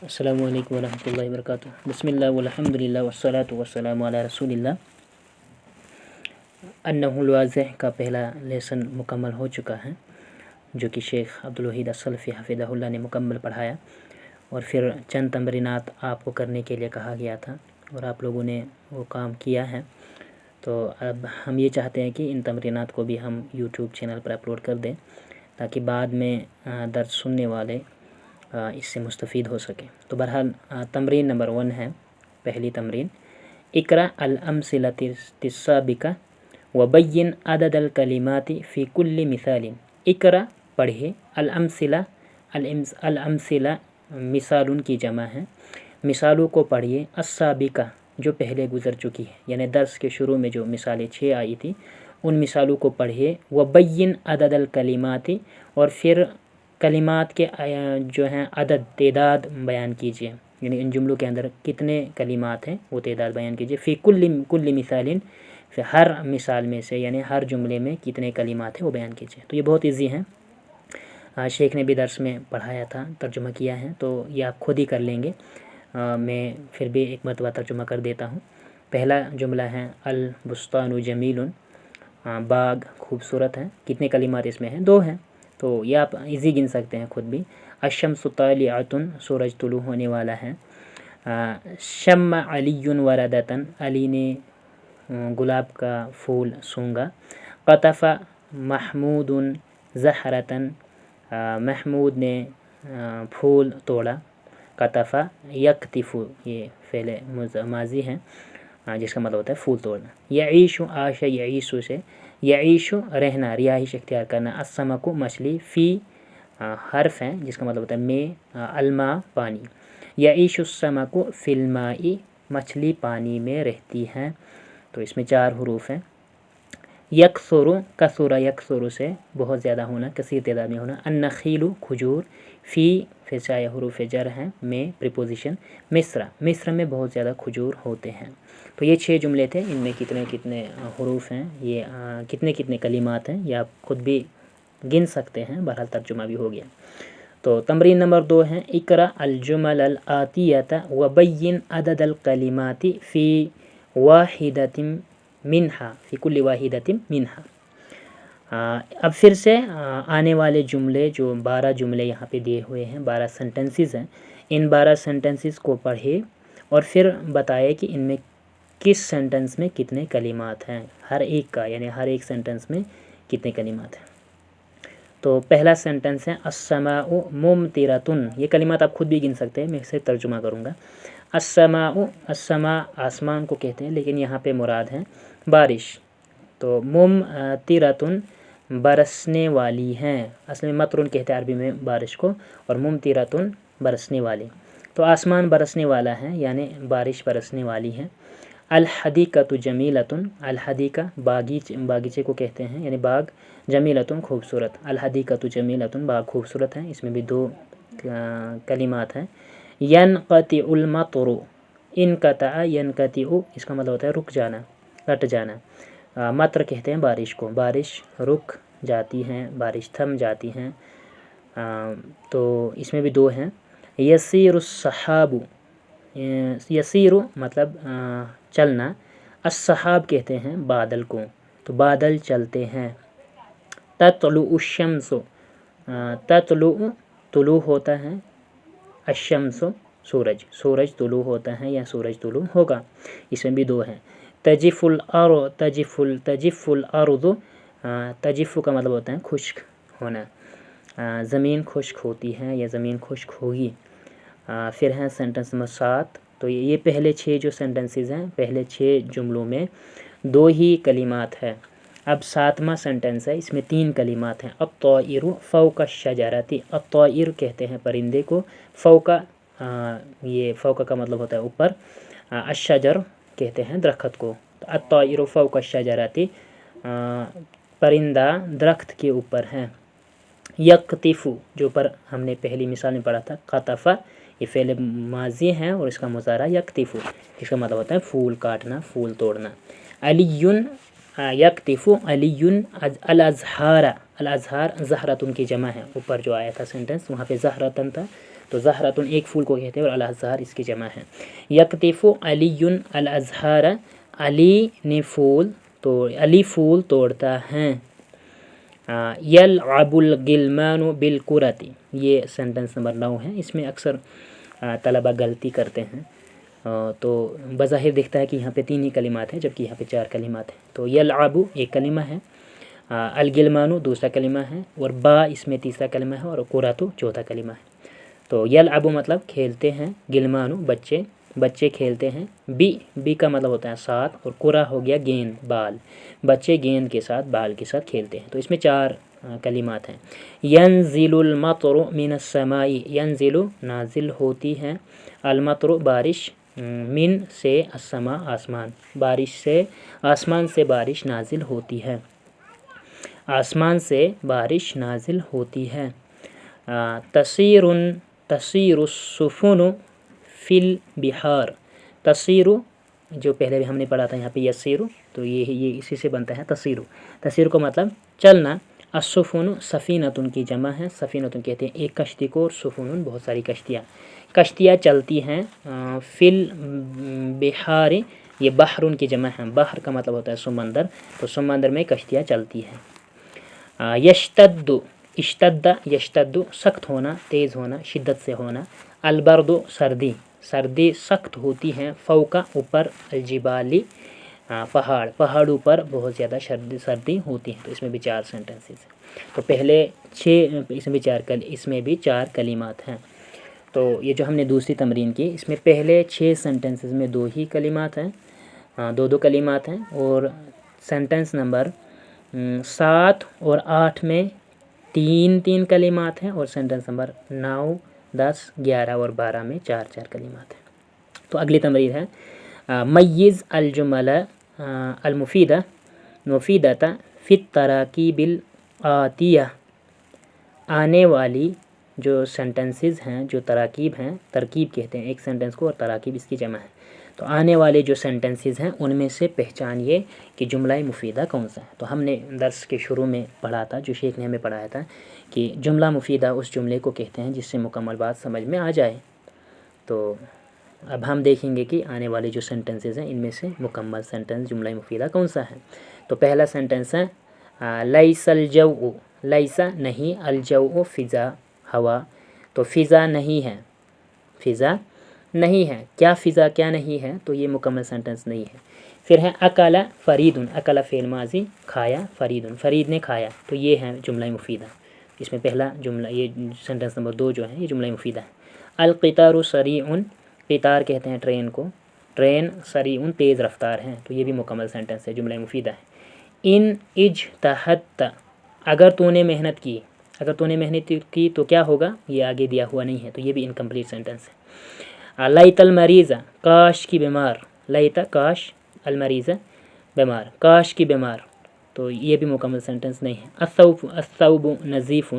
अस्सलामु अलैकुम वरहमतुल्लाहि वबरकातुहू। बिस्मिल्लाह वल्हम्दुलिल्लाह वस्सलातु वस्सलामु अला रसूलिल्लाह। अन्नहुल वाज़िह का पहला लेसन मुकम्मल हो चुका है, जो कि शेख अब्दुल वहीद अस्सलफ़ी हफ़िज़हुल्लाह ने मुकम्मल पढ़ाया। और फिर चंद तमरीनात आपको करने के लिए कहा गया था और आप लोगों ने वो काम किया है। तो अब हम ये चाहते हैं कि इन तमरीनात को भी हम यूट्यूब चैनल पर अपलोड कर दें, ताकि बाद में दर्स सुनने वाले इससे मुस्तफ़ीद हो सके। तो बहरहाल तमरीन नंबर 1 है, पहली तमरीन, इक़रा अल अमसिलतिस साबिका व बय्यिन अददल कलिमाति फ़ी कुल्लि मिसालिन। इक़रा पढ़े, अल अमसिला मिसालुन की जमा है, मिसालों को पढ़िए, अस्साबिका जो पहले गुज़र चुकी है, यानी दर्स के शुरू में जो मिसालें 6 आई थी उन मिसालों को पढ़िए। व बय्यिन अददल कलिमाति, और फिर कलिमात के जो हैं अदद तादाद बयान कीजिए, यानी इन जुमलों के अंदर कितने कलिमात हैं वो तादाद बयान कीजिए। फ़ी कुल्ली मिसालिन, फिर हर मिसाल में से यानी हर जुमले में कितने कलिमात हैं वो बयान कीजिए। तो ये बहुत इजी है, शेख ने भी दर्स में पढ़ाया था, तर्जुमा किया है, तो ये आप खुद ही कर लेंगे। मैं फिर भी एक मरतबा तर्जुमा कर देता हूँ। पहला जुमला है अल बुस्तानु जमीलुन, बाग खूबसूरत है। कितने कलिमात इसमें हैं? 2 हैं, तो ये आप इजी गिन सकते हैं खुद भी। अशम्सु तालिअतुन, सूरज तुलू होने वाला है। शम्मा अलीयुन वरदतन, अली ने गुलाब का फूल सूंघा। क़तफ़ा महमूदुन ज़हरतन, महमूद ने फूल तोड़ा। क़तफ़ा यक़तिफ़ु, ये फ़ेल माज़ी है जिसका मतलब होता है फूल तोड़ना। यईशु, आशा यईशु से, यईशु रहना, रिहाइश इख्तियार करना। अस्समकु मछली, फ़ी हर्फ है जिसका मतलब होता है में, अलमा पानी। यईशु समकु फ़िल्माई, मछली पानी में रहती है। तो इसमें 4 हरूफ हैं। यकसुरु, कसुरा यकसुरु से बहुत ज़्यादा होना, कसीर तादाद में होना। अन्नखीलु खजूर, फ़ी फिर चाहे हरूफ जर हैं, में प्रीपोजिशन। मिस्र, मिस्र में बहुत ज़्यादा खजूर होते हैं। तो ये 6 जुमले थे, इनमें कितने कितने हरूफ हैं, ये कितने कितने कलिमात हैं, ये आप खुद भी गिन सकते हैं। बहरहाल तर्जुमा भी हो गया। तो तमरीन नंबर 2 है, इक़रा अल जुमल अल आतियता व बय्यिन अददल कलिमाति फ़ी वाहिदतिन मिनहा, फ़ी कुल्लि वाहिदतिन मिनहा। अब फिर से आने वाले जुमले, जो 12 जुमले यहाँ पे दिए हुए हैं, 12 सेंटेंसेस हैं, इन 12 सेंटेंसेस को पढ़े और फिर बताए कि इनमें किस सेंटेंस में कितने कलिमात हैं, हर एक का, यानी हर एक सेंटेंस में कितने कलिमात हैं। तो पहला सेंटेंस है अस्समाउ मुमतिरतुन, ये कलिमात आप खुद भी गिन सकते हैं, मैं इसे तर्जुमा करूँगा। अस्समाउ, अस्समा आसमान को कहते हैं, लेकिन यहाँ पे मुराद है बारिश। तो मुमतिरतुन बरसने वाली हैं, असल में मतरुन कहते हैं अरबी में बारिश को, और मुमतिरतुन बरसने वाली। तो आसमान बरसने वाला है, यानी बारिश बरसने वाली है। अल हदीक़तु जमीलतुन, अल हदीक़ा बागीचे को कहते हैं, यानी बाग। जमीलतुन खूबसूरत, अल हदीक़तु जमीलतुन बाग खूबसूरत है। इसमें भी 2 कलिमात हैं। यनक़तिउल मतरु, इनक़ता यनक़तिउ, इसका मतलब होता है रुक जाना, हट जाना। मतर कहते हैं बारिश को, बारिश रुक जाती हैं, बारिश थम जाती हैं। तो इसमें भी 2 हैं। यसीरुस सहाबु, यसीरु मतलब चलना, अस्सहाब कहते हैं बादल को, तो बादल चलते हैं। तत्लु शम्सु, तत्लु तुलू होता है, अशम्सु सूरज, सूरज तुलू होता है या सूरज तुलू होगा। इसमें भी 2 हैं। तजिफुल तजिफुल अर्दु, तजिफु का मतलब होता है खुश्क होना, ज़मीन खुश्क होती है या ज़मीन खुश्क होगी। फिर है सेंटेंस नंबर 7। तो ये पहले 6 जो सेंटेंसेस हैं, पहले 6 जुमलों में 2 ही कलिमात है। अब 7वां सेंटेंस है, इसमें 3 कलिमात हैं। अत्ताइरु फ़ौक़ अश्शजरति, अत्ताइर कहते हैं परिंदे को, फ़ौक़ ये फ़ौक़ का मतलब होता है ऊपर, अश्शजर कहते हैं दरख्त को। तो अत्ताइरु फ़ौक़ अश्शजरति, परिंदा दरख्त के ऊपर है। यक़तिफ़ु, जो पर हमने पहली मिसाल में पढ़ा था, क़तफ़ा, ये फ़ेल माज़ी है और इसका मुज़ारा यक़तिफ़ु, इसका मतलब होता है फूल काटना, फूल तोड़ना। अलियुन यक़तिफ़ु अलियुन अल अज़हारा, अल अज़हार ज़हरतुन की जमा है। ऊपर जो आया था सेंटेंस, वहाँ पे ज़हरतन था, تو زہرتن ایک پھول کو کہتے ہیں اور الازہار اس کی جمع ہے. یکتف علی الازہار، علی نے علی پھول توڑتا ہے. یلعب الغلمان بالکرۃ، یہ سینٹنس نمبر 9 ہے. اس میں اکثر طلبہ غلطی کرتے ہیں، تو بظاہر دکھتا ہے کہ یہاں پہ 3 ہی کلمات ہیں جبکہ یہاں پہ 4 کلمات ہیں. تو یلعب ایک کلمہ ہے، الغلمان دوسرا کلمہ ہے، اور با اس میں تیسرا کلمہ ہے، اور کرۃ چوتھا کلمہ ہے. تو یلعب مطلب کھیلتے ہیں، غلمان بچے کھیلتے ہیں، بی کا مطلب ہوتا ہے ساتھ، اور کرہ ہو گیا گیند بال، بچے گیند کے ساتھ بال کے ساتھ کھیلتے ہیں. تو اس میں 4 کلمات ہیں. ینزل المطر من السماء، ینزل نازل ہوتی ہے، المطر بارش، من سے، السماء آسمان، بارش سے، آسمان سے بارش نازل ہوتی ہے، آسمان سے بارش نازل ہوتی ہے. تصیر السفن فی البحار، تصیر جو پہلے بھی ہم نے پڑھا تھا یہاں پہ یسیر، تو یہ اسی سے بنتا ہے تصیر کو مطلب چلنا. السفن سفینۃ کی جمع ہے، سفینۃ کہتے ہیں ایک کشتی کو، اور سفن بہت ساری کشتیاں چلتی ہیں. فی البحار یہ بحر کی جمع ہے، بحر کا مطلب ہوتا ہے سمندر، تو سمندر میں کشتیاں چلتی ہیں. اشتد سخت ہونا، تیز ہونا، شدت سے ہونا. البرد سردی سخت ہوتی ہیں، فوق اوپر، الجبال پہاڑوں پر بہت زیادہ سردی ہوتی ہے. تو اس میں بھی 4 سینٹنسز ہیں. تو پہلے 6 اس میں بھی 4 کلمات ہیں. تو یہ جو ہم نے دوسری تمرین کی، اس میں پہلے 6 سینٹنسز میں 2 ہی کلمات ہیں، 2 کلمات ہیں، اور سینٹنس نمبر 7 اور 8 میں 3 کلمات ہیں، اور سینٹنس نمبر 9، 10، 11 اور 12 میں 4 کلمات ہیں. تو اگلی تمرین ہے میز الجمل المفیدۃ فی التراکیب الآتیہ، آنے والی جو سینٹنسز ہیں، جو تراکیب ہیں، ترکیب کہتے ہیں ایک سینٹنس کو، اور تراکیب اس کی جمع ہے. تو آنے والے جو سینٹنسز ہیں ان میں سے پہچانیے کہ جملہ مفیدہ کون سا ہے. تو ہم نے درس کے شروع میں پڑھا تھا، جو شیخ نے ہمیں پڑھایا تھا، کہ جملہ مفیدہ اس جملے کو کہتے ہیں جس سے مکمل بات سمجھ میں آ جائے. تو اب ہم دیکھیں گے کہ آنے والے جو سینٹنسز ہیں ان میں سے مکمل سینٹنس جملہ مفیدہ کون سا ہے. تو پہلا سینٹنس ہے لیس الجو، لیسا نہیں، الجو فضا ہوا، تو فضا نہیں ہے، فضا نہیں ہے. کیا فضا کیا نہیں ہے؟ تو یہ مکمل سینٹنس نہیں ہے. پھر ہے اکل فرید، اکل فعل ماضی، کھایا، فرید نے کھایا، تو یہ ہے جملہ مفیدہ. اس میں پہلا جملہ، یہ سینٹنس نمبر 2 جو ہے یہ جملہ مفیدہ ہے. القطار سریع، قطار کہتے ہیں ٹرین کو، ٹرین سریع تیز رفتار ہیں، تو یہ بھی مکمل سینٹنس ہے، جملہ مفیدہ ہے. ان اجتہدت، اگر تو نے محنت کی، اگر تو نے محنت کی تو کیا ہوگا؟ یہ آگے دیا ہوا نہیں ہے، تو یہ بھی انکمپلیٹ سینٹنس ہے. لیت المریض، کاش کی بیمار، لیت کاش، المریض بیمار، کاش کی بیمار، تو یہ بھی مکمل سینٹنس نہیں ہے. الثوب نظیف،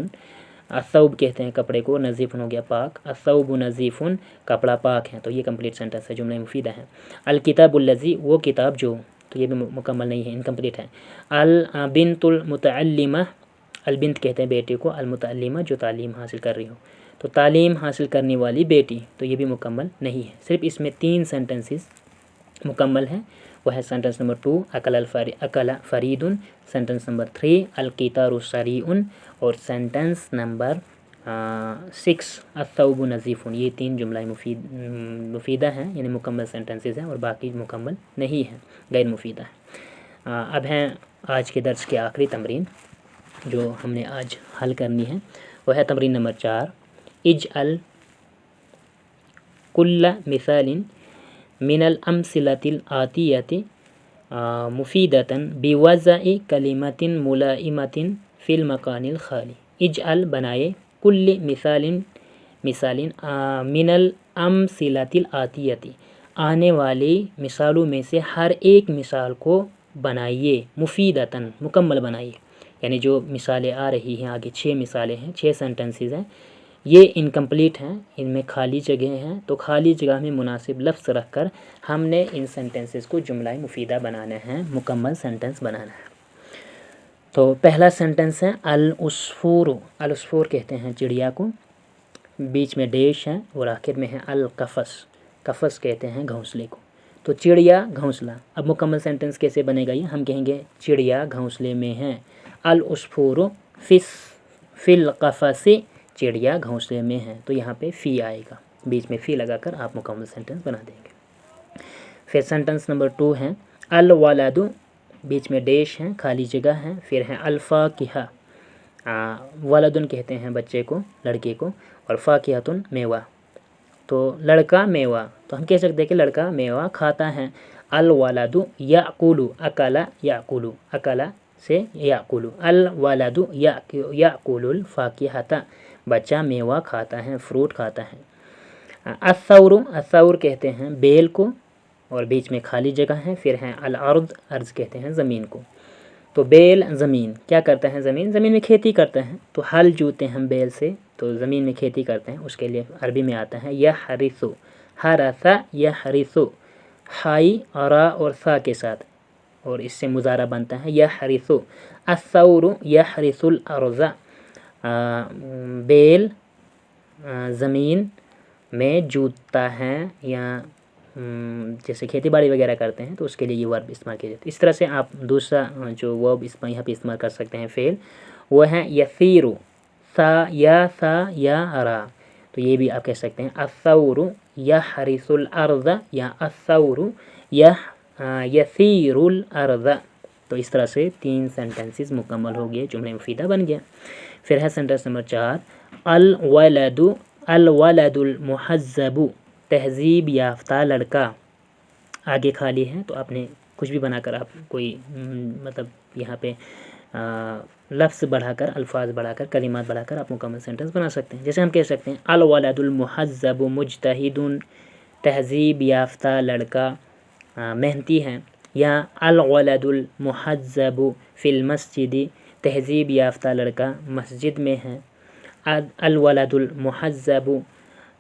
الثوب کہتے ہیں کپڑے کو، نظیف ہو گیا پاک، الثوب نظیف کپڑا پاک ہے، تو یہ کمپلیٹ سینٹنس ہے، جملہ مفیدہ ہے. الکتاب الذی، وہ کتاب جو، تو یہ بھی مکمل نہیں ہے، انکمپلیٹ ہے. البنت المتعلمہ، البنت کہتے ہیں بیٹے کو، المتعلمہ جو تعلیم حاصل کر رہی ہو، تو تعلیم حاصل کرنے والی بیٹی، تو یہ بھی مکمل نہیں ہے. صرف اس میں 3 سینٹنسز مکمل ہیں، وہ ہے سینٹنس نمبر 2 اکل فرید، سینٹنس نمبر 3 القطار سریع، اور سینٹنس نمبر 6 الثوب نظیف. یہ 3 جملہ مفیدہ ہیں، یعنی مکمل سینٹنسز ہیں، اور باقی مکمل نہیں ہیں، غیر مفیدہ ہیں. اب ہیں آج کے درس کے آخری تمرین جو ہم نے آج حل کرنی ہے، وہ ہے تمرین نمبر 4. اجعل کل مثال من الامثلۃ الآتیۃ مفیدۃ بوضع کلمۃ ملائمۃ فی المکان الخالی. اجعل بنائے، کل مثال من الامثلۃ الآتیۃ آنے والی مثالوں میں سے ہر ایک مثال کو بنائیے، مفیدۃ مکمل بنائیے. یعنی جو مثالیں آ رہی ہیں آگے 6 مثالیں ہیں، 6 سینٹنسز ہیں، یہ انکمپلیٹ ہیں، ان میں خالی جگہیں ہیں، تو خالی جگہ میں مناسب لفظ رکھ کر ہم نے ان سینٹنسز کو جملہ مفیدہ بنانا ہے، مکمل سینٹنس بنانا ہے. تو پہلا سینٹنس ہے العصفور، العصفور کہتے ہیں چڑیا کو، बीच में डेश है और आखिर में है अल-कफ़स। कफ़स कहते हैं घोंसले को। तो चिड़िया घोंसला। अब मुकम्मल सेंटेंस कैसे बनेगा ये, हम कहेंगे चिड़िया घोंसले में है। अल-उस्फूरु फिल क़फ़सी, चिड़िया घोंसले में है। तो यहाँ पे फ़ी आएगा, बीच में फ़ी लगाकर आप मुकम्मल सेंटेंस बना देंगे। फिर सेंटेंस नंबर 2 है अल-वलदु, बीच में डेश है, खाली जगह है। फिर है अल-फ़ाकिहा, वलदुन कहते हैं बच्चे को, लड़के को, और फ़ाकिहतुन मेवा। तो लड़का मेवा, तो हम कह सकते हैं कि लड़का मेवा खाता है। अल-वलदु याकुलु, अकला याकुलु, अकला से याकुलु, अल-वलदु याकुलुल फ़ाकिहता, बच्चा मेवा खाता है, फ्रूट खाता है। अस-सौरु, अस-सौर कहते हैं बेल को, और बीच में खाली जगह है। फिर है अल-अर्द, अर्ज़ कहते हैं ज़मीन को। तो बेल ज़मीन, क्या करता है ज़मीन, ज़मीन में खेती करता है। तो हल जूते हम बेल से, तो ज़मीन में खेती करते हैं, उसके लिए अरबी में आता है यहरिसु, हरसा यहरिसु, हाई रा और सा के साथ, और इससे मुज़ारा बनता है यहरिसु। अस-सौरु यहरिसुल अर्ज़ा, बेल ज़मीन में जूतता है, या जैसे खेती बाड़ी वगैरह करते हैं तो उसके लिए ये वर्ब इस्तेमाल किया जाता है। इस तरह से आप दूसरा जो वर्ब यहाँ पे इस्तेमाल कर सकते हैं फ़ेल, वो है यसीरु, सा या रा। तो ये भी आप कह सकते हैं अस-सौरु यहरिसुल अर्ज़ या अस-सौरु यसीरुल अर्ज़। तो इस तरह से 3 सेंटेंसेस मुकम्मल हो गए, जुमले मुफीदा बन गया। फिर है सेंटेंस नंबर 4 अल-वलदुल मुहज़्ज़बु, तहज़ीब याफ्ता लड़का। आगे खाली है तो आपने कुछ भी बनाकर आप कोई मतलब यहाँ पे लफ्ज़ बढ़ाकर, अल्फाज बढ़ाकर, कलिमात बढ़ाकर आप मुकम्मल सेंटेंस बना सकते हैं। जैसे हम कह सकते हैं अल-वलदुल मुहज़्ज़बु मुज्तहिदुन, तहज़ीब याफ्ता लड़का मेहनती है। या अल-वलदुल मुहज़्ज़बु फ़िल मस्जिद, तहज़ीब याफ्ता लड़का मस्जिद में है। अल-वलदुल मुहज़्ज़बु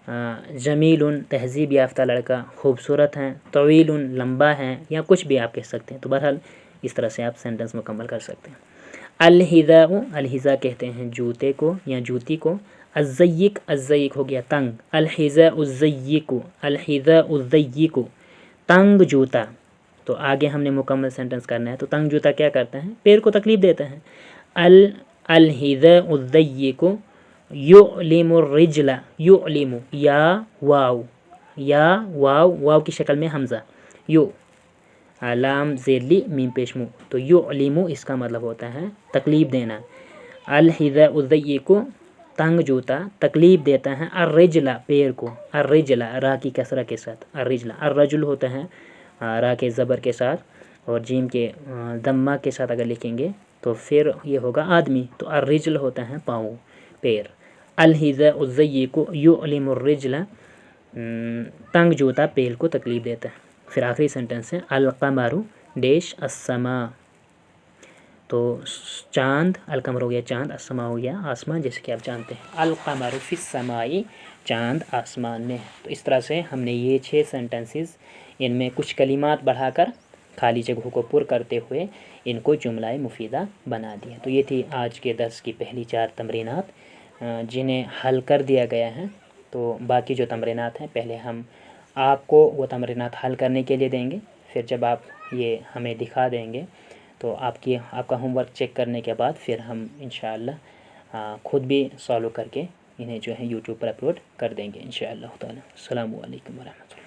जमीलुन, तहज़ीब याफ्ता लड़का खूबसूरत है। तवीलुन, लंबा है, या कुछ भी आप कह सकते हैं। तो बहरहाल इस तरह से आप सेंटेंस मुकम्मल कर सकते हैं। अल-हिज़ाउ, अल-हिज़ा कहते हैं जूते को या जूती को। अज़्ज़य्यिक, अज़्ज़य्यिक हो गया तंग। अल-हिज़ाउज़्ज़य्यिकु, अल-हिज़ाउज़्ज़य्यिकु, तंग जूता। तो आगे हमने मुकम्मल सेंटेंस करना है। तो तंग जूता क्या करता है, पैर को तकलीफ़ देता है। अल-हिज़ाउज़्ज़य्यिकु युअलिमुर रिजला, युअलिमु, या वाव वाव की शक्ल में हमज़ा, यु लाम ज़ेली मीम पेशमू। तो युअलिमु इसका मतलब होता है तकलीफ़ देना। अल-हिज़ाउज़्ज़य्यिकु तंग जूता तकलीफ़ देता है। अर्रिजला, पैर को। अर्रिजला, रा की कसरा के साथ, अर्रिजला। अर्रजुल होता है रा के ज़बर के साथ, और जीम के दम्मा के साथ अगर लिखेंगे तो फिर ये होगा आदमी। तो अर्रिजल होता है पाँव, पैर। अल-हिज़ाउज़्ज़य्यिकु युअलिमुर रिजला, तंग जूता पैर को तकलीफ़ देता है। फिर आखिरी सेंटेंस है अल-क़मरु डेश अस्समा। तो चाँद, अल-क़मर हो गया चाँद, अस्समा हो गया आसमान, जैसे कि आप जानते हैं अल-क़मरु फ़िस्समाई, चाँद आसमान में है। तो इस तरह से हमने ये 6 सेंटेंसेस, इनमें कुछ कलिमात बढ़ाकर खाली जगहों को पुर करते हुए इनको जुमला मुफीदा बना दिया। तो ये थी आज के दर्स की पहली 4 तमरीनात, जिन्हें हल कर दिया गया है। तो बाकी जो तमरीनात हैं पहले हम आपको वो तमरीनात हल करने के लिए देंगे, फिर जब आप ये हमें दिखा देंगे तो आपका होमवर्क चेक करने के बाद फिर हम इंशाअल्लाह ख़ुद भी सॉल्व करके इन्हें जो है यूट्यूब पर अपलोड कर देंगे इंशाअल्लाह ताला। अस्सलामु अलैकुम व रहमतुल्लाह।